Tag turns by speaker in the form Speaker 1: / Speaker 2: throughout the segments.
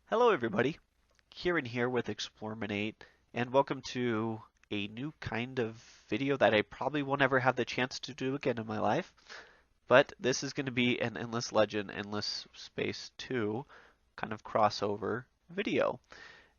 Speaker 1: Hello everybody, Kieran here with Explorminate, and welcome to a new kind of video that I probably won't ever have the chance to do again in my life, but this is going to be an Endless Legend, Endless Space 2 kind of crossover video.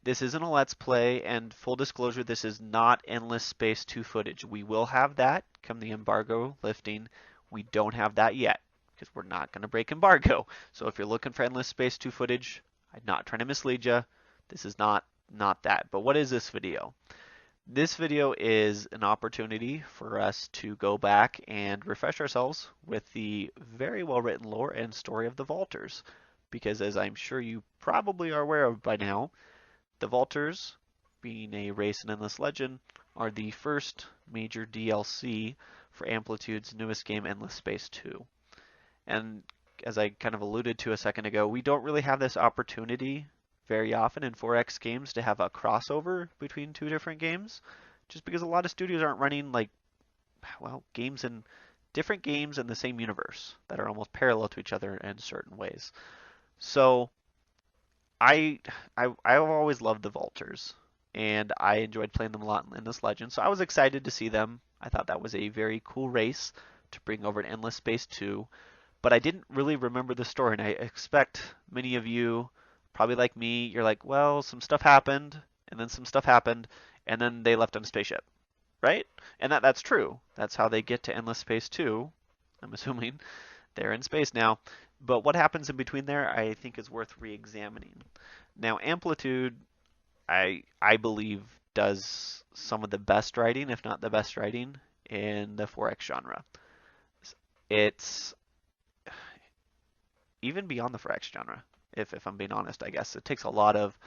Speaker 1: This isn't a Let's Play, and full disclosure, this is not Endless Space 2 footage. We will have that come the embargo lifting. We don't have that yet, because we're not going to break embargo. So if you're looking for Endless Space 2 footage, I'm not trying to mislead you. This is not that. But what is this video? This video is an opportunity for us to go back and refresh ourselves with the very well written lore and story of the Vaulters. Because as I'm sure you probably are aware of by now, the Vaulters, being a race in Endless Legend, are the first major DLC for Amplitude's newest game, Endless Space 2. And as I kind of alluded to a second ago, we don't really have this opportunity very often in 4X games to have a crossover between two different games, just because a lot of studios aren't running games in different games in the same universe that are almost parallel to each other in certain ways. So I've always loved the Vaulters, and I enjoyed playing them a lot in this Legend. So I was excited to see them. I thought that was a very cool race to bring over to Endless Space 2, but I didn't really remember the story, and I expect many of you, probably like me, you're like, well, some stuff happened, and then some stuff happened, and then they left on a spaceship, right? And that's true. That's how they get to Endless Space 2. I'm assuming they're in space now. But what happens in between there, I think is worth re-examining. Now, Amplitude, I believe, does some of the best writing, if not the best writing, in the 4X genre. It's even beyond the 4X genre, if I'm being honest, I guess. It takes a lot of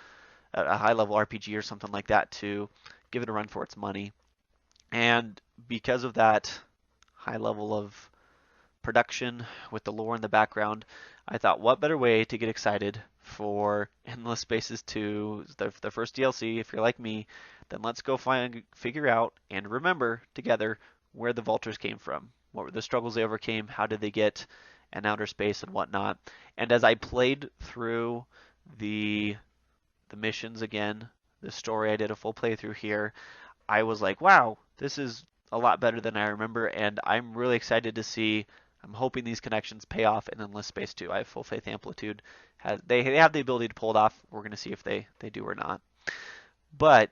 Speaker 1: a high-level RPG or something like that to give it a run for its money. And because of that high level of production with the lore in the background, I thought, what better way to get excited for Endless Spaces 2, the first DLC, if you're like me, then let's go figure out and remember together where the Vaulters came from. What were the struggles they overcame? How did they get in outer space and whatnot? And as I played through the missions again, the story, I did a full playthrough here, I was like, wow, this is a lot better than I remember, and I'm really excited to see. I'm hoping these connections pay off in Endless Space 2. I have full faith Amplitude. They have the ability to pull it off. We're going to see if they do or not. But,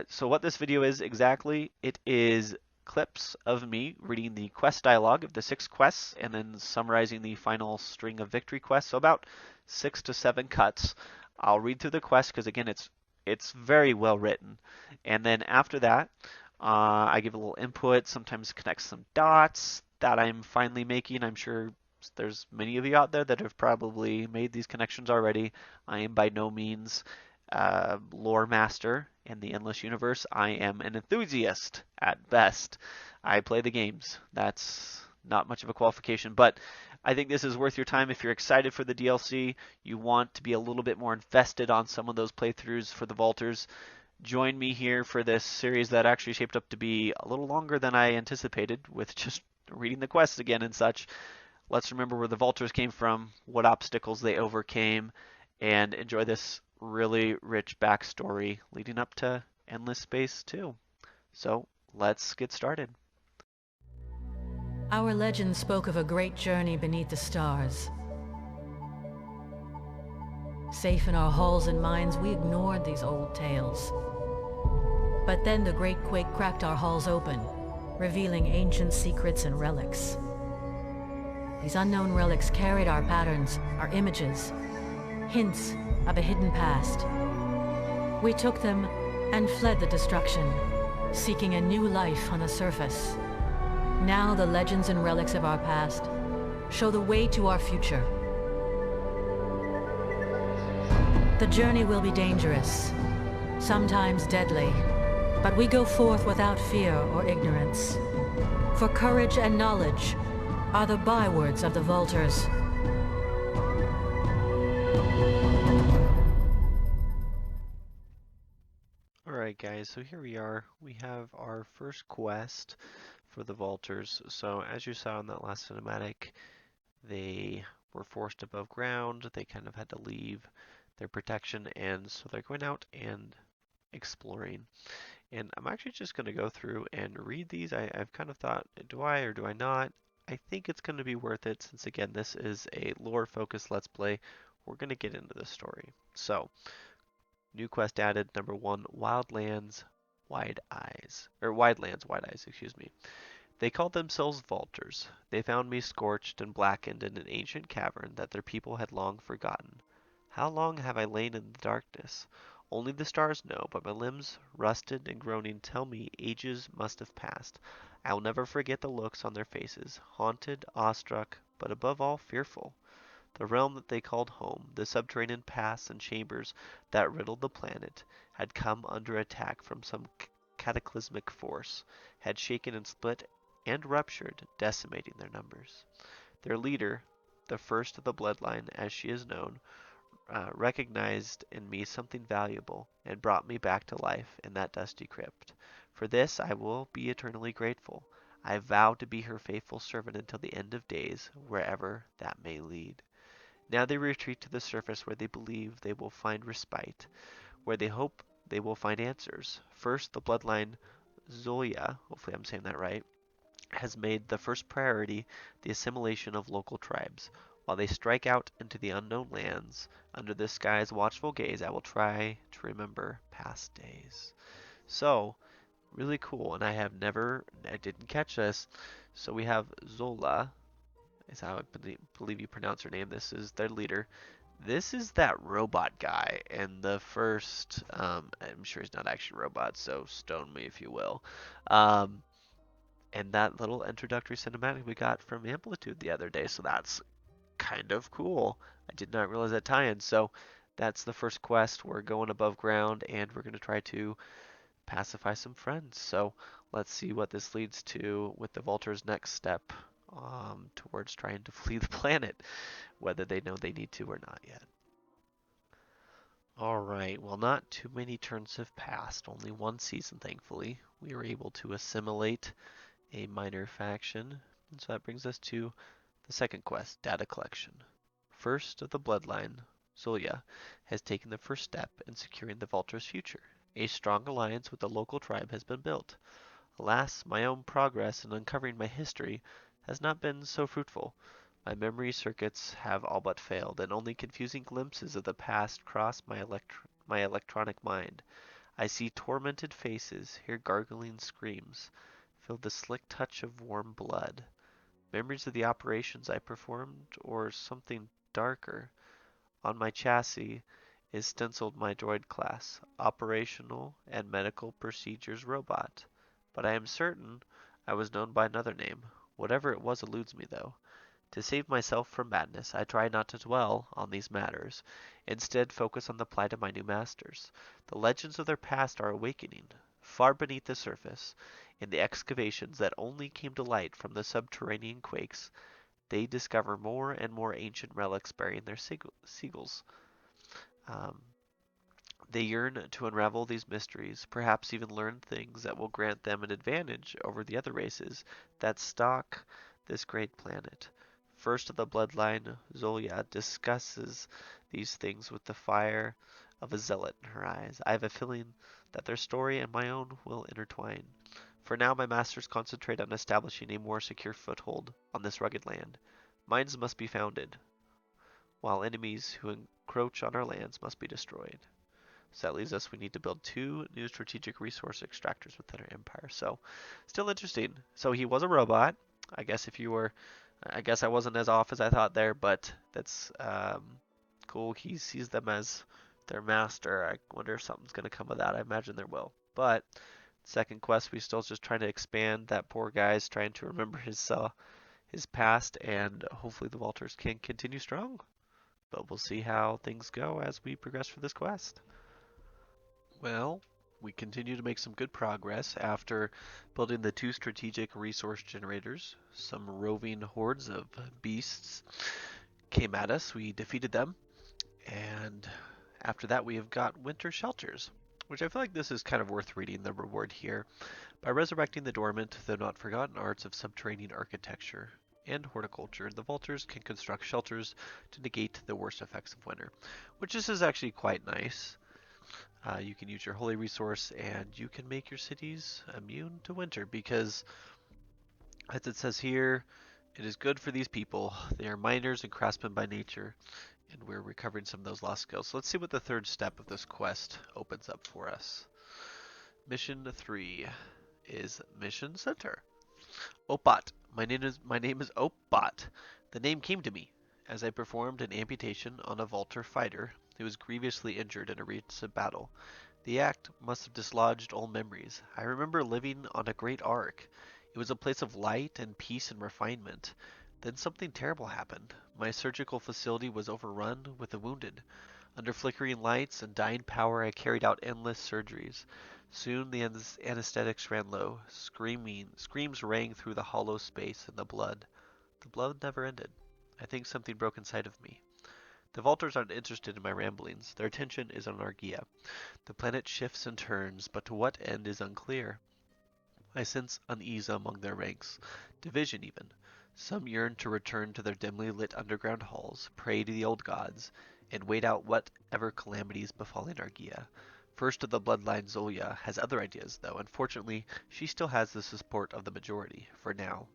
Speaker 1: so what this video is exactly, it is clips of me reading the quest dialogue of the 6 quests and then summarizing the final string of victory quests. So about 6 to 7 cuts. I'll read through the quest because, again, it's very well written. And then after that, I give a little input, sometimes connect some dots that I'm finally making. I'm sure there's many of you out there that have probably made these connections already. I am by no means lore master in the Endless Universe. I am an enthusiast at best. I play the games. That's not much of a qualification, but I think this is worth your time if you're excited for the DLC. You want to be a little bit more invested on some of those playthroughs for the Vaulters. Join me here for this series that actually shaped up to be a little longer than I anticipated with just reading the quests again and such. Let's remember where the Vaulters came from, what obstacles they overcame, and enjoy this really rich backstory leading up to Endless Space 2. So let's get started.
Speaker 2: Our legend spoke of a great journey beneath the stars. Safe in our halls and minds, we ignored these old tales. But then the great quake cracked our halls open, revealing ancient secrets and relics. These unknown relics carried our patterns, our images, hints of a hidden past. We took them and fled the destruction, seeking a new life on the surface. Now the legends and relics of our past show the way to our future. The journey will be dangerous, sometimes deadly, but we go forth without fear or ignorance. For courage and knowledge are the bywords of the Vaulters.
Speaker 1: Alright guys, so here we are. We have our first quest for the Vaulters. So as you saw in that last cinematic, they were forced above ground. They kind of had to leave their protection, and so they're going out and exploring. And I'm actually just going to go through and read these. I've kind of thought, do I or do I not? I think it's going to be worth it since, again, this is a lore-focused Let's Play. We're going to get into the story. So, new quest added, number 1, Wildlands Wide Eyes. Or Widelands Wide Eyes, excuse me. They called themselves Vultures. They found me scorched and blackened in an ancient cavern that their people had long forgotten. How long have I lain in the darkness? Only the stars know, but my limbs, rusted and groaning, tell me ages must have passed. I will never forget the looks on their faces, haunted, awestruck, but above all fearful. The realm that they called home, the subterranean paths and chambers that riddled the planet, had come under attack from some cataclysmic force, had shaken and split and ruptured, decimating their numbers. Their leader, the first of the bloodline as she is known, recognized in me something valuable and brought me back to life in that dusty crypt. For this I will be eternally grateful. I vow to be her faithful servant until the end of days, wherever that may lead. Now they retreat to the surface where they believe they will find respite, where they hope they will find answers. First, the bloodline Zoya, hopefully I'm saying that right, has made the first priority the assimilation of local tribes. While they strike out into the unknown lands, under the sky's watchful gaze, I will try to remember past days. So, really cool, and I didn't catch this. So we have Zola, is how I believe you pronounce her name. This is their leader. This is that robot guy, and the first, I'm sure he's not actually a robot, so stone me if you will. Um, and that little introductory cinematic we got from Amplitude the other day, so that's kind of cool. I did not realize that tie-in. So that's the first quest. We're going above ground, and we're going to try to pacify some friends. So let's see what this leads to with the Vulture's next step towards trying to flee the planet, whether they know they need to or not yet. Alright, well, not too many turns have passed. Only one season, thankfully. We were able to assimilate a minor faction. And so that brings us to the second quest, data collection. First of the bloodline, Zulia, has taken the first step in securing the Vulture's future. A strong alliance with the local tribe has been built. Alas, my own progress in uncovering my history has not been so fruitful. My memory circuits have all but failed, and only confusing glimpses of the past cross my electronic mind. I see tormented faces, hear gargling screams, feel the slick touch of warm blood. Memories of the operations I performed, or something darker. On my chassis is stenciled my droid class, Operational and Medical Procedures Robot. But I am certain I was known by another name. Whatever it was eludes me, though. To save myself from madness, I try not to dwell on these matters. Instead, focus on the plight of my new masters. The legends of their past are awakening. Far beneath the surface, in the excavations that only came to light from the subterranean quakes, they discover more and more ancient relics bearing their sigils. Um, they yearn to unravel these mysteries, perhaps even learn things that will grant them an advantage over the other races that stalk this great planet. First of the bloodline, Zolia discusses these things with the fire of a zealot in her eyes. I have a feeling that their story and my own will intertwine. For now, my masters concentrate on establishing a more secure foothold on this rugged land. Mines must be founded, while enemies who encroach on our lands must be destroyed. So that leaves us, we need to build 2 new strategic resource extractors within our empire. So, still interesting. So he was a robot. I guess if you were, I guess I wasn't as off as I thought there, but that's cool. He sees them as their master. I wonder if something's going to come of that. I imagine there will. But second quest, we still just trying to expand. That poor guy's trying to remember his past, and hopefully the Walters can continue strong. But we'll see how things go as we progress through this quest. Well, we continue to make some good progress after building the 2 strategic resource generators. Some roving hordes of beasts came at us. We defeated them, and after that we have got winter shelters, which I feel like this is kind of worth reading the reward here. By resurrecting the dormant, though not forgotten arts of subterranean architecture, and horticulture. The vaulters can construct shelters to negate the worst effects of winter, which this is actually quite nice. You can use your holy resource and you can make your cities immune to winter because, as it says here, it is good for these people. They are miners and craftsmen by nature, and we're recovering some of those lost skills. So let's see what the third step of this quest opens up for us. Mission 3 is Mission Center. Opot. My name is Opot. The name came to me as I performed an amputation on a Vaulter fighter who was grievously injured in a recent battle. The act must have dislodged old memories. I remember living on a great ark. It was a place of light and peace and refinement. Then something terrible happened. My surgical facility was overrun with the wounded. Under flickering lights and dying power, I carried out endless surgeries. Soon the anesthetics ran low. Screams rang through the hollow space, and the blood. The blood never ended. I think something broke inside of me. The Vaulters aren't interested in my ramblings. Their attention is on Argia. The planet shifts and turns, but to what end is unclear. I sense unease among their ranks, division even. Some yearn to return to their dimly lit underground halls, pray to the old gods, and wait out whatever calamities befalling Argia. First of the bloodline Zolia has other ideas, though. Unfortunately, she still has the support of the majority, for now.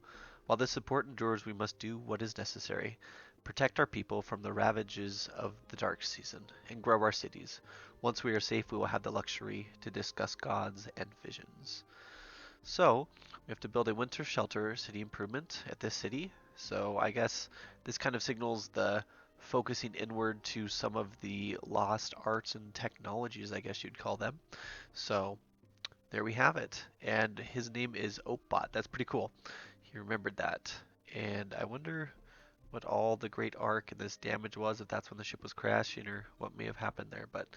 Speaker 1: While this support endures, we must do what is necessary. Protect our people from the ravages of the dark season, and grow our cities. Once we are safe, we will have the luxury to discuss gods and visions. So, we have to build a winter shelter city improvement at this city. So, I guess this kind of signals the focusing inward to some of the lost arts and technologies, I guess you'd call them. So, there we have it. And his name is Opbot. That's pretty cool. He remembered that. And I wonder what all the great arc and this damage was, if that's when the ship was crashing or what may have happened there. But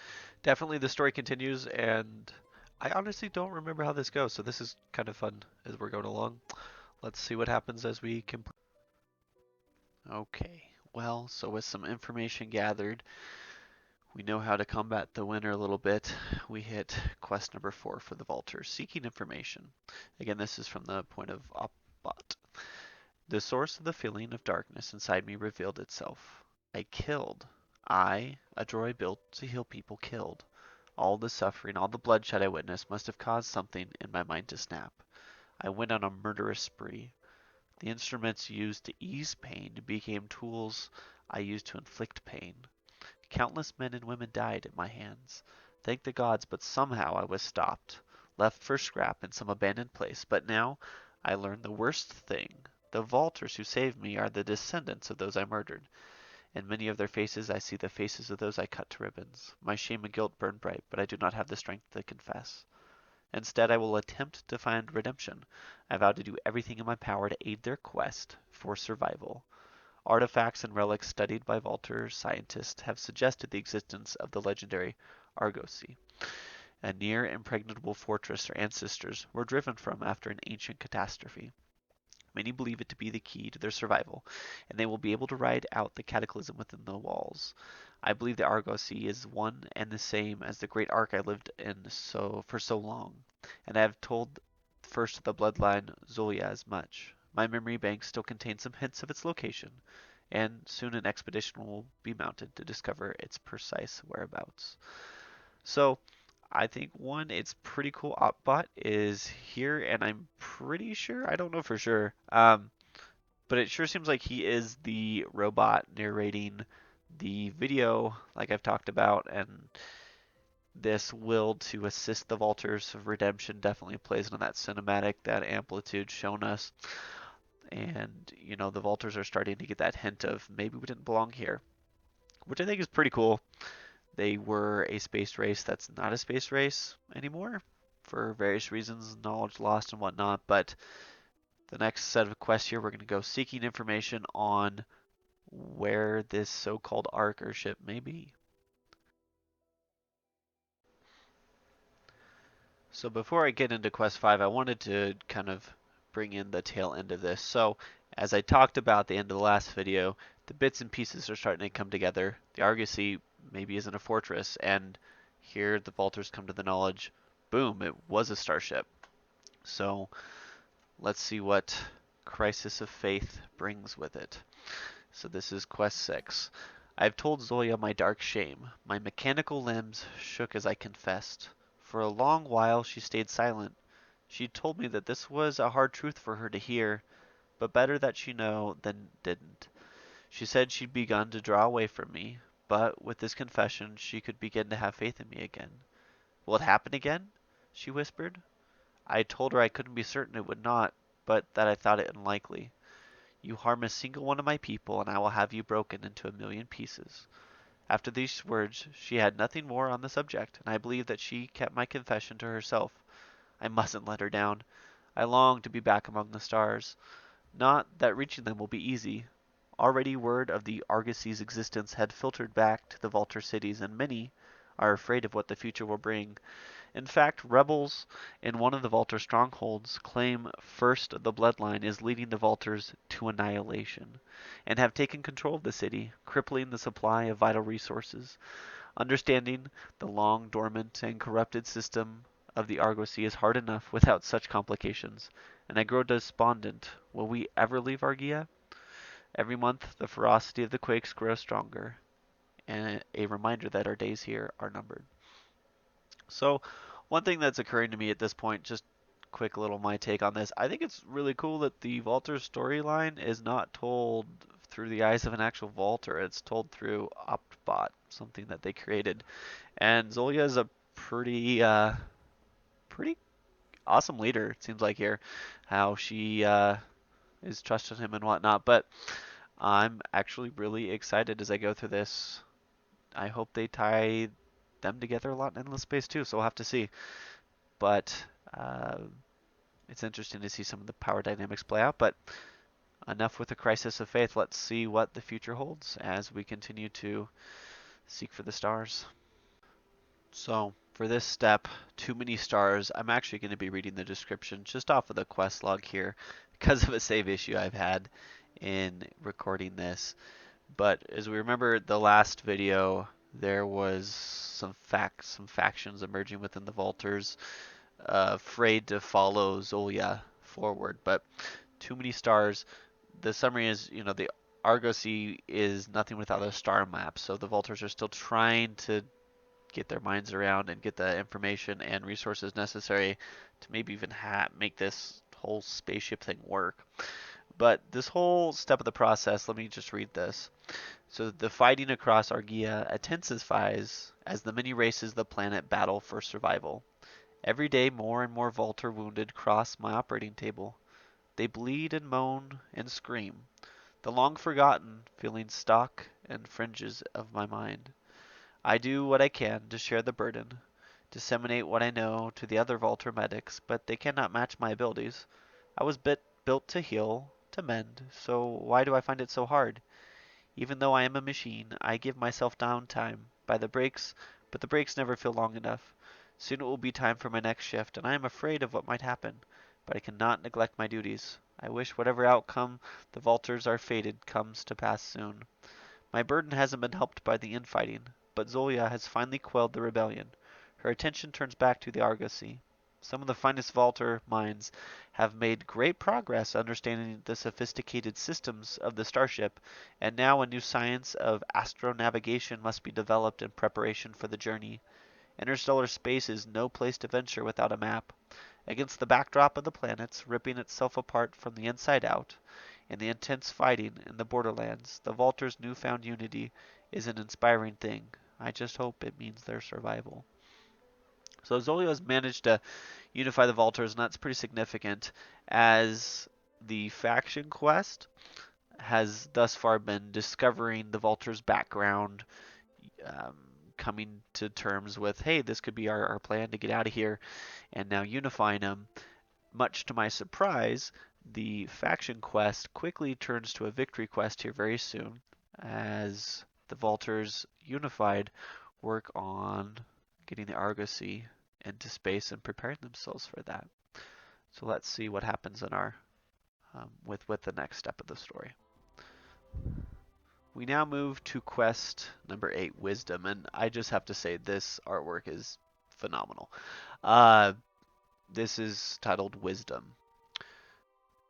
Speaker 1: definitely the story continues, and I honestly don't remember how this goes, so this is kind of fun as we're going along. Let's see what happens as we complete. Okay, well, so with some information gathered, we know how to combat the winter a little bit. We hit quest number 4 for the Vaulters, seeking information. Again, this is from the point of Opbot. The source of the feeling of darkness inside me revealed itself. I killed. I, a droid built to heal people, killed. All the suffering, all the bloodshed I witnessed must have caused something in my mind to snap. I went on a murderous spree. The instruments used to ease pain became tools I used to inflict pain. Countless men and women died at my hands. Thank the gods, but somehow I was stopped, left for scrap in some abandoned place. But now I learn the worst thing. The vaulters who saved me are the descendants of those I murdered. In many of their faces I see the faces of those I cut to ribbons. My shame and guilt burn bright, but I do not have the strength to confess. Instead, I will attempt to find redemption. I vow to do everything in my power to aid their quest for survival. Artifacts and relics studied by Vaulter scientists have suggested the existence of the legendary Argosy, a near impregnable fortress their ancestors were driven from after an ancient catastrophe. Many believe it to be the key to their survival, and they will be able to ride out the cataclysm within the walls. I believe the Argosy is one and the same as the great ark I lived in for so long, and I have told first of the bloodline Zolia as much. My memory bank still contains some hints of its location, and soon an expedition will be mounted to discover its precise whereabouts. So, I think one, it's pretty cool. Opbot is here, and I'm pretty sure, I don't know for sure, but it sure seems like he is the robot narrating the video, like I've talked about, and this will to assist the Vaulters of Redemption definitely plays into that cinematic that Amplitude's shown us. And, the Vaulters are starting to get that hint of maybe we didn't belong here, which I think is pretty cool. They were a space race that's not a space race anymore for various reasons, knowledge lost and whatnot. But the next set of quests here, we're going to go seeking information on where this so-called ark or ship may be. So before I get into quest 5, I wanted to kind of bring in the tail end of this. So as I talked about at the end of the last video, the bits and pieces are starting to come together. The Argosy maybe isn't a fortress, and here the Vaulters come to the knowledge, boom, it was a starship. So let's see what crisis of faith brings with it. So this is quest 6. I have told Zoya my dark shame. My mechanical limbs shook as I confessed. For a long while she stayed silent. She told me that this was a hard truth for her to hear, but better that she know than didn't. She said she'd begun to draw away from me, but with this confession she could begin to have faith in me again. Will it happen again? She whispered. I told her I couldn't be certain it would not, but that I thought it unlikely. You harm a single one of my people, and I will have you broken into a million pieces. After these words, she had nothing more on the subject, and I believe that she kept my confession to herself. I mustn't let her down. I long to be back among the stars. Not that reaching them will be easy. Already word of the Argosy's existence had filtered back to the Vulture cities, and many are afraid of what the future will bring. In fact, rebels in one of the Vulture strongholds claim first the Bloodline is leading the Vultures to annihilation, and have taken control of the city, crippling the supply of vital resources. Understanding the long dormant and corrupted system of the Argosy is hard enough without such complications, and I grow despondent. Will we ever leave Argia? Every month the ferocity of the quakes grows stronger, and a reminder that our days here are numbered. So, one thing that's occurring to me at this point, just quick little my take on this, I think it's really cool that the Vaulter storyline is not told through the eyes of an actual Vaulter. It's told through Optbot, something that they created. And Zolia is a pretty awesome leader, it seems like here, how she is trusting him and whatnot. But I'm actually really excited as I go through this. I hope they tie them together a lot in Endless Space too, so we'll have to see. But uh, it's interesting to see some of the power dynamics play out. But enough with the crisis of faith. Let's see what the future holds as we continue to seek for the stars. So for this step, too many stars, I'm actually going to be reading the description just off of the quest log here because of a save issue I've had in recording this. But as we remember the last video, there was some factions emerging within the Vultures, afraid to follow Zolia forward. But too many stars. The summary is, the Argosy is nothing without a star map. So the Vultures are still trying to get their minds around and get the information and resources necessary to maybe even make this whole spaceship thing work. But this whole step of the process, let me just read this. So the fighting across Argia intensifies as the many races of the planet battle for survival. Every day more and more Vulture wounded cross my operating table. They bleed and moan and scream, the long forgotten feeling stalk and fringes of my mind. I do what I can to share the burden, disseminate what I know to the other Vulture medics, but they cannot match my abilities. I was built to heal, to mend, so why do I find it so hard? Even though I am a machine, I give myself downtime by the breaks, but the breaks never feel long enough. Soon it will be time for my next shift, and I am afraid of what might happen, but I cannot neglect my duties. I wish whatever outcome the Vultures are fated comes to pass soon. My burden hasn't been helped by the infighting, but Zolia has finally quelled the rebellion. Her attention turns back to the Argosy. Some of the finest Vulture minds have made great progress understanding the sophisticated systems of the starship, and now a new science of astronavigation must be developed in preparation for the journey. Interstellar space is no place to venture without a map. Against the backdrop of the planets, ripping itself apart from the inside out, in the intense fighting in the borderlands, the Vulture's newfound unity is an inspiring thing. I just hope it means their survival. So Zolio has managed to unify the Vultures, and that's pretty significant, as the faction quest has thus far been discovering the Vulture's background, um, coming to terms with, hey, this could be our plan to get out of here, and now unifying them. Much to my surprise, the faction quest quickly turns to a victory quest here very soon, as the Vultures unified work on getting the Argosy into space and preparing themselves for that. So let's see what happens in our with the next step of the story. We now move to quest number 8, Wisdom, and I just have to say this artwork is phenomenal. This is titled Wisdom.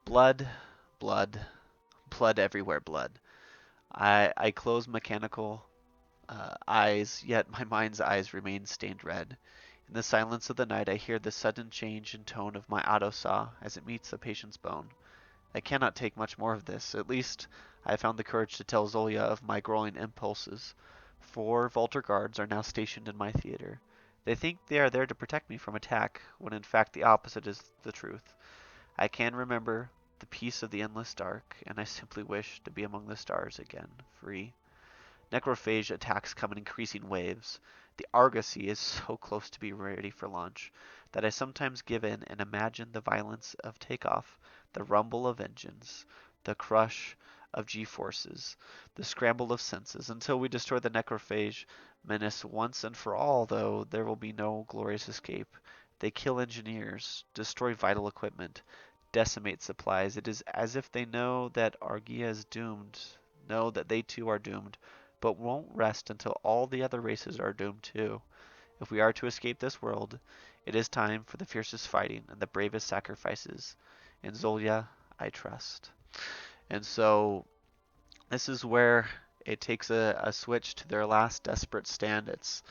Speaker 1: Blood, blood, blood everywhere, blood. I close mechanical eyes, yet my mind's eyes remain stained red. In the silence of the night, I hear the sudden change in tone of my autosaw as it meets the patient's bone. I cannot take much more of this. At least I have found the courage to tell Zolia of my growing impulses. 4 Vaulter guards are now stationed in my theater. They think they are there to protect me from attack, when in fact the opposite is the truth. I can remember the peace of the endless dark, and I simply wish to be among the stars again, free. Necrophage attacks come in increasing waves. The Argosy is so close to be ready for launch that I sometimes give in and imagine the violence of takeoff, the rumble of engines, the crush of G-forces, the scramble of senses, until we destroy the Necrophage menace once and for all, though there will be no glorious escape. They kill engineers, destroy vital equipment, decimate supplies. It is as if they know that Argia is doomed, know that they too are doomed, but won't rest until all the other races are doomed too. If we are to escape this world, it is time for the fiercest fighting and the bravest sacrifices. In Zolia, I trust. And so this is where it takes a switch to their last desperate stand. It's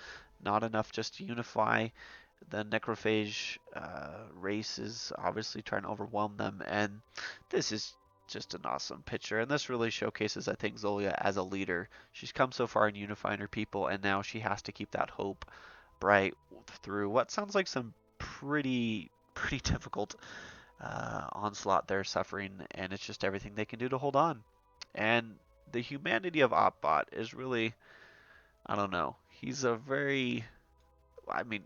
Speaker 1: not enough just to unify. The necrophage race is obviously trying to overwhelm them, and this is just an awesome picture. And this really showcases, I think, Zolia as a leader. She's come so far in unifying her people, and now she has to keep that hope bright through what sounds like some pretty difficult onslaught they're suffering, and it's just everything they can do to hold on. And the humanity of Opbot is really, I don't know. He's a very, I mean,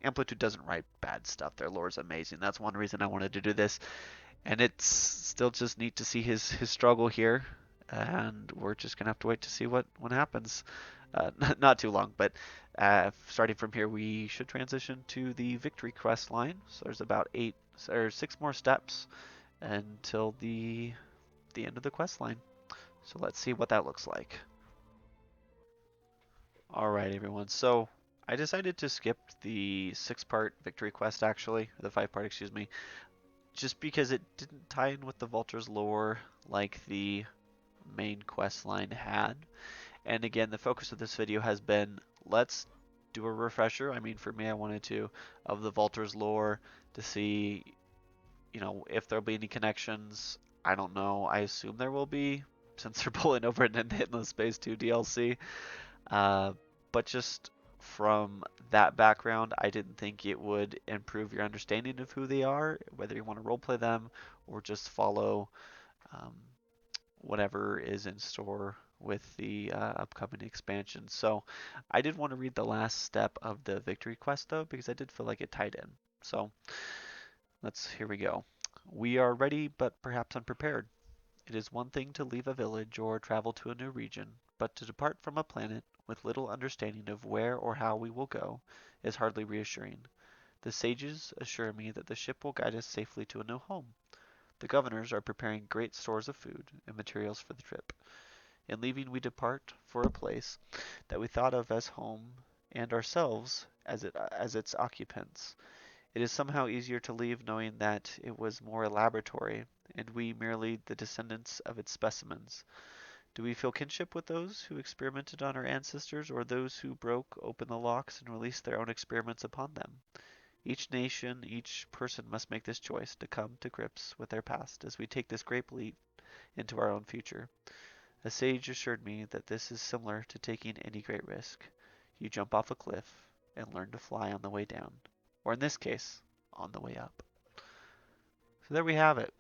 Speaker 1: Amplitude doesn't write bad stuff. Their lore is amazing. That's one reason I wanted to do this. And it's still just neat to see his struggle here. And we're just gonna have to wait to see what happens. Not too long, but starting from here, we should transition to the victory quest line. So there's about 6 more steps until the end of the quest line. So let's see what that looks like. All right, everyone. So I decided to skip the 6-part victory quest, actually, the 5-part, excuse me, just because it didn't tie in with the Vulture's lore like the main quest line had. And again, the focus of this video has been, let's do a refresher. I mean, for me, I wanted to, of the Vulture's lore to see, if there'll be any connections. I don't know. I assume there will be, since they're pulling over an Endless Space 2 DLC. Uh, but just from that background, I didn't think it would improve your understanding of who they are, whether you want to roleplay them or just follow um, whatever is in store with the upcoming expansion. So I did want to read the last step of the victory quest though, because I did feel like it tied in. So here we go. We are ready, but perhaps unprepared. It is one thing to leave a village or travel to a new region, but to depart from a planet with little understanding of where or how we will go is hardly reassuring. The sages assure me that the ship will guide us safely to a new home. The governors are preparing great stores of food and materials for the trip. In leaving, we depart for a place that we thought of as home and ourselves as its occupants. It is somehow easier to leave knowing that it was more a laboratory, and we merely the descendants of its specimens. Do we feel kinship with those who experimented on our ancestors, or those who broke open the locks and released their own experiments upon them? Each nation, each person must make this choice to come to grips with their past as we take this great leap into our own future. A sage assured me that this is similar to taking any great risk. You jump off a cliff and learn to fly on the way down, or in this case, on the way up. So there we have it.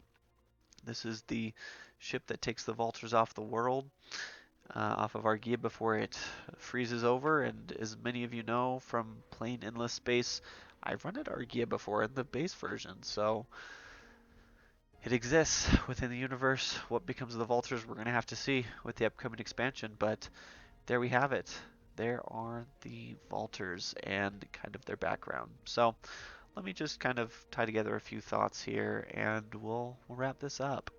Speaker 1: This is the ship that takes the vultures off the world, off of Argia before it freezes over. And as many of you know from playing Endless Space, I've run at Argia before in the base version, so it exists within the universe. What becomes of the vultures, we're going to have to see with the upcoming expansion, but there we have it. There are the vultures and kind of their background. So let me just kind of tie together a few thoughts here, and we'll wrap this up.